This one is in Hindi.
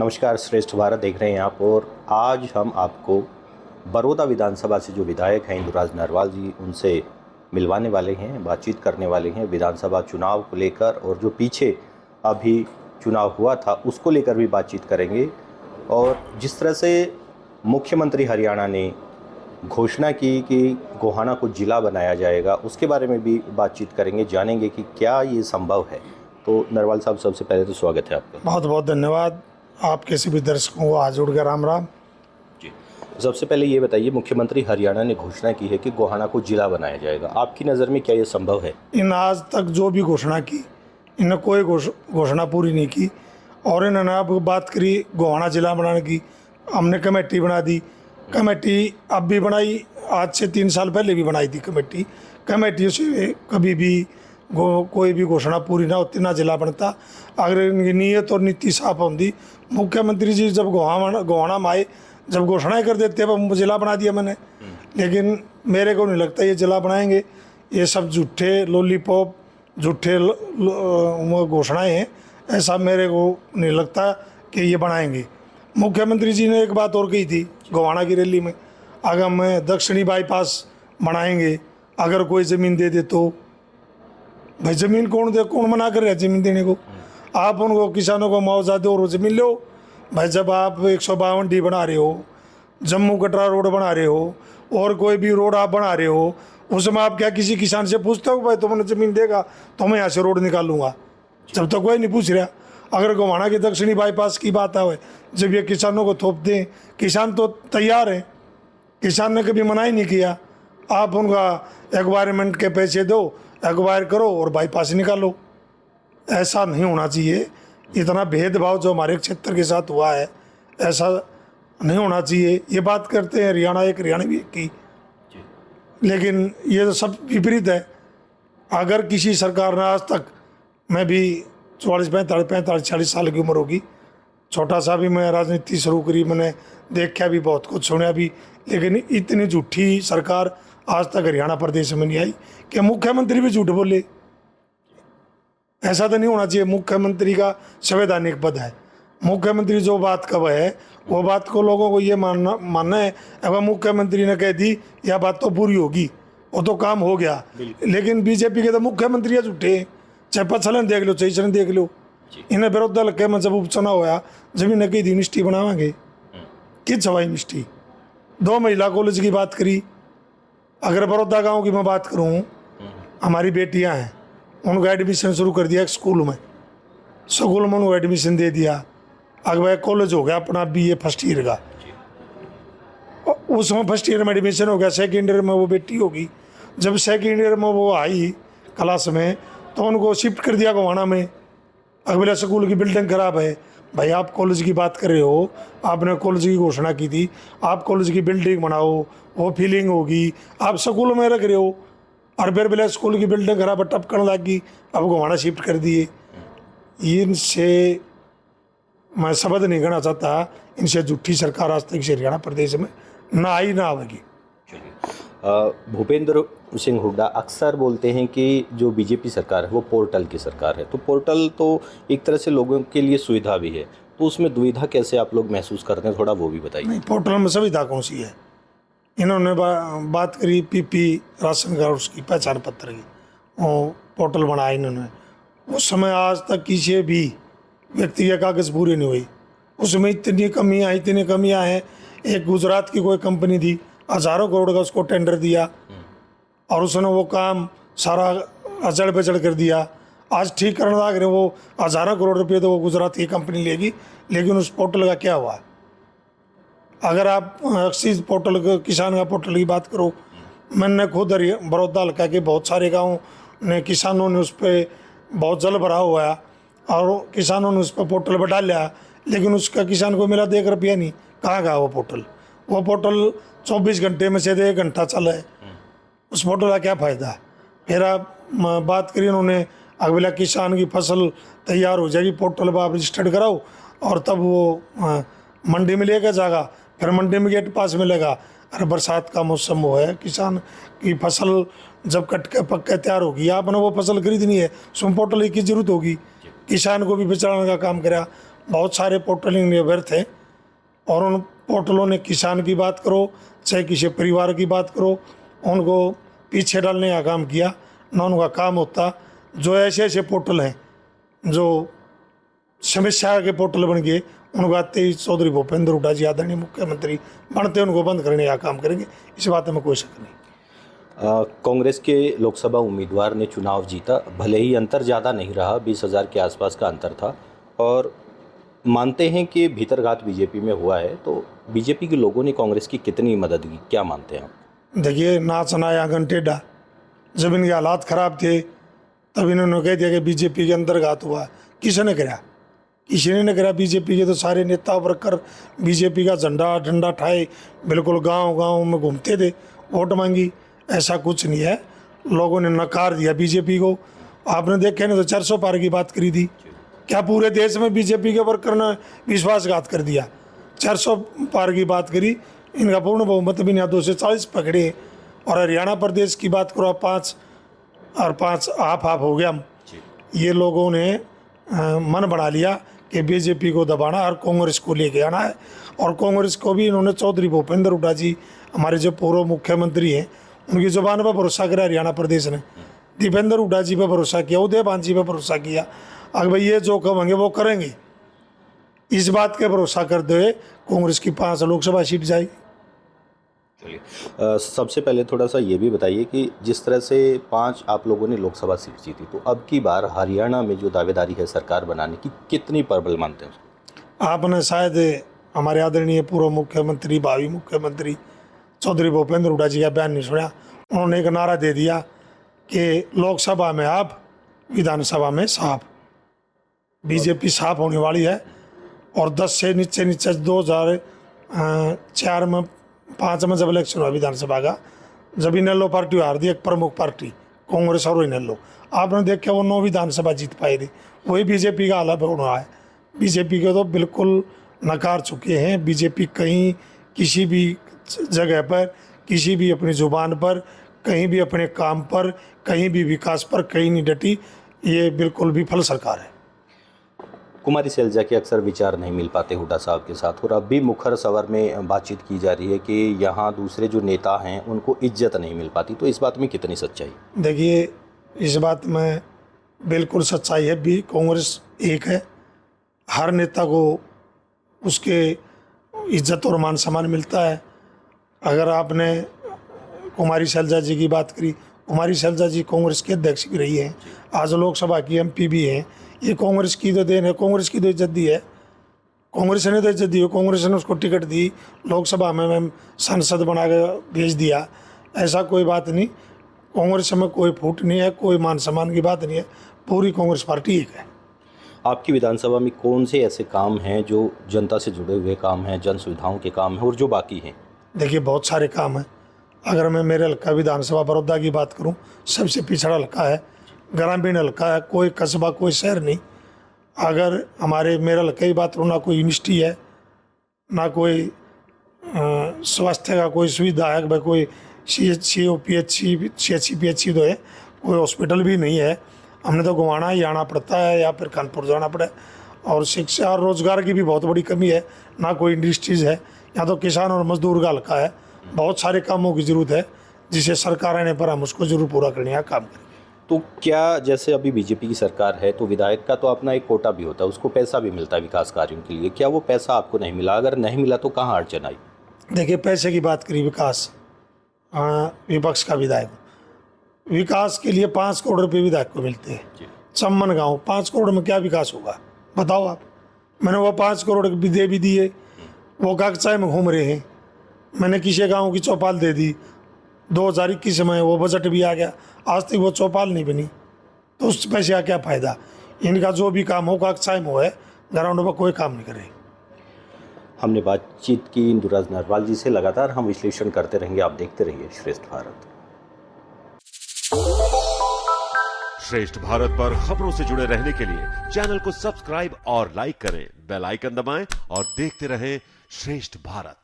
नमस्कार, श्रेष्ठ भारत देख रहे हैं आप। और आज हम आपको बड़ौदा विधानसभा से जो विधायक हैं इंदुराज नरवाल जी, उनसे मिलवाने वाले हैं, बातचीत करने वाले हैं विधानसभा चुनाव को लेकर, और जो पीछे अभी चुनाव हुआ था उसको लेकर भी बातचीत करेंगे। और जिस तरह से मुख्यमंत्री हरियाणा ने घोषणा की कि गोहाना को ज़िला बनाया जाएगा, उसके बारे में भी बातचीत करेंगे, जानेंगे कि क्या ये संभव है। तो नरवाल साहब, सबसे पहले तो स्वागत है आपका। बहुत बहुत धन्यवाद। आपके सभी दर्शकों को आज जुड़ गया राम राम जी। सबसे पहले ये बताइए, मुख्यमंत्री हरियाणा ने घोषणा की है कि गोहाना को जिला बनाया जाएगा, आपकी नज़र में क्या ये संभव है? इन आज तक जो भी घोषणा की, इन्होंने कोई घोषणा पूरी नहीं की। और इन्होंने अब बात करी गोहाना जिला बनाने की, हमने कमेटी बना दी। कमेटी अब भी बनाई, आज से 3 साल पहले भी बनाई थी कमेटी। कमेटी से कभी भी कोई भी घोषणा पूरी ना होती, ना जिला बनता। अगर इनकी नीयत और नीति साफ होती, मुख्यमंत्री जी जब गोहाना में आए, जब घोषणाएं कर देते अब जिला बना दिया मैंने। लेकिन मेरे को नहीं लगता ये जिला बनाएंगे। ये सब झूठे लॉलीपॉप, झूठे घोषणाएं हैं, ऐसा मेरे को नहीं लगता कि ये बनाएंगे। मुख्यमंत्री जी ने एक बात और कही थी गोहाना की रैली में, अगर मैं दक्षिणी बाईपास बनाएंगे, अगर कोई ज़मीन दे दे तो। भाई ज़मीन कौन मना कर रहा है ज़मीन देने को? आप उनको किसानों को मुआवजा दो और ज़मीन लो। भाई जब आप 152D बना रहे हो, जम्मू कटरा रोड बना रहे हो, और कोई भी रोड आप बना रहे हो, उसमें आप क्या किसी किसान से पूछते हो भाई तुमने ज़मीन देगा तो मैं यहाँ से रोड निकालूंगा? जब तक कोई नहीं पूछ रहा। अगर गोहाना के दक्षिणी बाईपास की बात आवे, जब ये किसानों को थोप दें, किसान तो तैयार हैं, किसान ने कभी मना ही नहीं किया। आप उनका एक्वायरमेंट के पैसे दो, एक्वायर करो और बाईपास निकालो। ऐसा नहीं होना चाहिए। इतना भेदभाव जो हमारे क्षेत्र के साथ हुआ है, ऐसा नहीं होना चाहिए। ये बात करते हैं हरियाणा एक, हरियाणवी की, लेकिन ये तो सब विपरीत है। अगर किसी सरकार ने आज तक, मैं भी 45 साल की उम्र होगी, छोटा सा भी मैं राजनीति शुरू करी, मैंने देखा भी बहुत कुछ, सुना भी, लेकिन इतनी झूठी सरकार आज तक हरियाणा प्रदेश में नहीं आई कि मुख्यमंत्री भी झूठ बोले। ऐसा तो नहीं होना चाहिए। मुख्यमंत्री का संवैधानिक पद है, मुख्यमंत्री जो बात कब है वो बात को लोगों को ये मानना है। अगर मुख्यमंत्री ने कह दी यह बात तो पूरी होगी, वो तो काम हो गया। लेकिन बीजेपी के तो मुख्यमंत्री झूठे हैं, चाहे पछलन देख लो चाहे इसने देख लो। इन्हें विरोध दल के में जब उपचुनाव होया, जमीन कही थी मिस्टी बनावांगे, कि छवाई मिस्टी। 2 महिला कॉलेज की बात करी। अगर बड़ौदा गांव की मैं बात करूं, हमारी बेटियां हैं, उनको एडमिशन शुरू कर दिया स्कूल में उनको एडमिशन दे दिया। अगर वह कॉलेज हो गया अपना BA फर्स्ट ईयर का, उसमें फर्स्ट ईयर में एडमिशन हो गया, सेकेंड ईयर में वो बेटी होगी। जब सेकेंड ईयर में वो आई क्लास में, तो उनको शिफ्ट कर दिया गोहाना में। अगला स्कूल की बिल्डिंग खराब है। भाई आप कॉलेज की बात कर रहे हो, आपने कॉलेज की घोषणा की थी, आप कॉलेज की बिल्डिंग बनाओ, वो फीलिंग होगी। आप स्कूल में रख रहे हो और फिर बिल्कुल स्कूल की बिल्डिंग खराब टपकने लगी, अब गोहाना शिफ्ट कर दिए। इनसे मैं शब्द नहीं कहना चाहता, इनसे झूठी सरकार आज तक हरियाणा प्रदेश में ना आई ना आवेगी। भूपेंद्र सिंह हुड्डा अक्सर बोलते हैं कि जो बीजेपी सरकार है वो पोर्टल की सरकार है। तो पोर्टल तो एक तरह से लोगों के लिए सुविधा भी है, तो उसमें दुविधा कैसे आप लोग महसूस करते हैं, थोड़ा वो भी बताइए। नहीं, पोर्टल में सुविधा कौन सी है? इन्होंने बात करी PP राशन कार्ड, उसकी पहचान पत्र की, वो पोर्टल बनाया इन्होंने। उस समय आज तक किसी भी व्यक्ति के कागज़ पूरे नहीं हुई। उसमें इतनी कमियाँ हैं। एक गुजरात की कोई कंपनी थी, हज़ारों करोड़ का उसको टेंडर दिया, और उसने वो काम सारा अचड़ बेचड़ कर दिया। आज ठीक करने लग रहे, वो हज़ारों करोड़ रुपये तो वो गुजरात की कंपनी लेगी, लेकिन उस पोर्टल का क्या हुआ? अगर आप एक्सिस पोर्टल, किसान का पोर्टल की बात करो, मैंने खुद बड़ौदा हल्का के बहुत सारे गाँव ने, किसानों ने उस पर बहुत जल भरा हुआ है, और किसानों ने उस पर पोर्टल पर डाल लिया, लेकिन उसका किसान को मिला 1 रुपया नहीं। कहाँ गया वो पोर्टल? वो पोर्टल 24 घंटे में से 1 घंटा चला है, उस पोर्टल का क्या फ़ायदा? फिर आप बात करिए, उन्होंने अगला किसान की फसल तैयार हो जाएगी, पोर्टल पर आप रजिस्टर्ड कराओ, और तब वो मंडी में लेकर जाएगा, फिर मंडी में गेट पास मिलेगा। अरे बरसात का मौसम हो है, किसान की फसल जब कट के पक के तैयार होगी, आपने वो फसल खरीदनी है, उसमें पोर्टल की जरूरत होगी। किसान को भी बेचाने का काम करा। बहुत सारे पोर्टलिंग निर्भर थे और उन पोर्टलों ने किसान की बात करो चाहे किसी परिवार की बात करो उनको पीछे डालने का काम किया, ना उनका काम होता। जो ऐसे ऐसे पोर्टल हैं जो समस्या के पोर्टल बन गए उनको आते ही चौधरी भूपेंद्र हुड्डा जी आदरणीय मुख्यमंत्री बनते उनको बंद करने का काम करेंगे, इस बात में कोई शक नहीं। कांग्रेस के लोकसभा उम्मीदवार ने चुनाव जीता, भले ही अंतर ज़्यादा नहीं रहा, 20,000 के आसपास का अंतर था, और मानते हैं कि भीतरघात बीजेपी में हुआ है, तो बीजेपी के लोगों ने कांग्रेस की कितनी मदद की, क्या मानते हैं आप? देखिए, नाच नया आंगन टेढ़ा, जब इनके हालात ख़राब थे तब इन्होंने कह दिया कि बीजेपी के अंतर्घात हुआ। किसने करा? किसी ने नहीं करा। बीजेपी के तो सारे नेता वर्कर बीजेपी का झंडा डंडा ठाए बिल्कुल गांव गांव में घूमते थे, वोट मांगी। ऐसा कुछ नहीं है, लोगों ने नकार दिया बीजेपी को। आपने देखे ना तो 400 पार की बात करी थी, क्या पूरे देश में बीजेपी के वर्कर ने विश्वासघात कर दिया? 400 पार की बात करी, इनका पूर्ण बहुमत भी नहीं, 240 पकड़े। और हरियाणा प्रदेश की बात करो, 5 और 5 आप हो गया। ये लोगों ने मन बना लिया कि बीजेपी को दबाना और कांग्रेस को लेके आना है। और कांग्रेस को भी इन्होंने चौधरी भूपेंद्र हुड्डा जी, हमारे जो पूर्व मुख्यमंत्री हैं, उनकी जुबान पर भरोसा करा हरियाणा प्रदेश ने। दीपेंद्र हुड्डा जी पर भरोसा किया, उदय भान जी पर भरोसा किया, अगर भाई ये जो कहेंगे वो करेंगे। इस बात के भरोसा करते हुए कांग्रेस की 5 लोकसभा सीट जाएगी। चलिए, सबसे पहले थोड़ा सा ये भी बताइए कि जिस तरह से 5 आप लोगों ने लोकसभा सीट जीती, तो अब की बार हरियाणा में जो दावेदारी है सरकार बनाने की, कितनी प्रबल मानते हैं? आपने शायद हमारे आदरणीय पूर्व मुख्यमंत्री, भावी मुख्यमंत्री चौधरी भूपेंद्र हुड्डा जी का बयान नहीं सुना। उन्होंने एक नारा दे दिया कि लोकसभा में आप, विधानसभा में साफ। बीजेपी साफ होने वाली है। और 10 से नीचे 2004 में 5 में जब इलेक्शन हुआ विधानसभा का, जब इनेलो पार्टी हार दी, एक प्रमुख पार्टी कांग्रेस और इनेलो, आपने देखा वो 9 विधानसभा जीत पाई थी। वही बीजेपी का हालत हो रहा है। बीजेपी को तो बिल्कुल नकार चुके हैं। बीजेपी कहीं किसी भी जगह पर, किसी भी अपनी जुबान पर, कहीं भी अपने काम पर, कहीं भी विकास पर कहीं नहीं डटी। ये बिल्कुल विफल सरकार है। कुमारी शैलजा के अक्सर विचार नहीं मिल पाते हुड्डा साहब के साथ, और अब भी मुखर सवर में बातचीत की जा रही है कि यहाँ दूसरे जो नेता हैं उनको इज्जत नहीं मिल पाती, तो इस बात में कितनी सच्चाई? देखिए, इस बात में बिल्कुल सच्चाई है भी। कांग्रेस एक है, हर नेता को उसके इज्जत और मान सम्मान मिलता है। अगर आपने कुमारी शैलजा जी की बात करी, कुमारी शैलजा जी कांग्रेस के अध्यक्ष भी रही हैं, आज लोकसभा की MP भी हैं। ये कांग्रेस की तो देन है, कांग्रेस की तो इज्जत दी है, कांग्रेस ने तो इज्जत दी है। कांग्रेस ने उसको टिकट दी, लोकसभा में सांसद बना के भेज दिया। ऐसा कोई बात नहीं, कांग्रेस में कोई फूट नहीं है, कोई मान सम्मान की बात नहीं है। पूरी कांग्रेस पार्टी एक है। आपकी विधानसभा में कौन से ऐसे काम हैं जो जनता से जुड़े हुए काम हैं, जन सुविधाओं के काम हैं, और जो बाकी हैं? देखिए, बहुत सारे काम हैं। अगर मैं मेरे हल्का विधानसभा बड़ौदा की बात करूं, सबसे पिछड़ा हल्का है, ग्रामीण हल्का है, कोई कस्बा कोई शहर नहीं। अगर हमारे मेरे हल्के की बात करूँ, ना कोई यूनिवर्सिटी है, ना कोई स्वास्थ्य का कोई सुविधा है, भाई कोई CHC PHC तो है, कोई हॉस्पिटल भी नहीं है। हमने तो गोवाना ही आना पड़ता है या फिर कानपुर जाना पड़ा है। और शिक्षा और रोज़गार की भी बहुत बड़ी कमी है, ना कोई इंडस्ट्रीज़ है। यहाँ तो किसान और मजदूर का हल्का है। बहुत सारे कामों की ज़रूरत है जिसे सरकार आने पर हम उसको जरूर पूरा करने का काम करेंगे। तो क्या, जैसे अभी बीजेपी की सरकार है तो विधायक का तो अपना एक कोटा भी होता है, उसको पैसा भी मिलता है विकास कार्यों के लिए, क्या वो पैसा आपको नहीं मिला? अगर नहीं मिला तो कहाँ अड़चन आई? देखिए, पैसे की बात करी, विकास, विपक्ष का विधायक, विकास के लिए 5 करोड़ रुपये विधायक को मिलते हैं। चम्मन गाँव 5 करोड़ में क्या विकास होगा बताओ आप? मैंने वो 5 करोड़ भी दे भी दिए, वो कागजात में घूम रहे हैं। मैंने किसी गांव की चौपाल दे दी, 2021 में वो बजट भी आ गया, आज तक वो चौपाल नहीं बनी, तो उस पैसे का क्या फ़ायदा? इनका जो भी काम हो कागजात में है, ग्राउंड पर कोई काम नहीं करे। हमने बातचीत की इंदुराज नरवाल जी से। लगातार हम विश्लेषण करते रहेंगे, आप देखते रहिए श्रेष्ठ भारत। श्रेष्ठ भारत पर खबरों से जुड़े रहने के लिए चैनल को सब्सक्राइब और लाइक करें, बेल आइकन दबाएं और देखते रहें श्रेष्ठ भारत।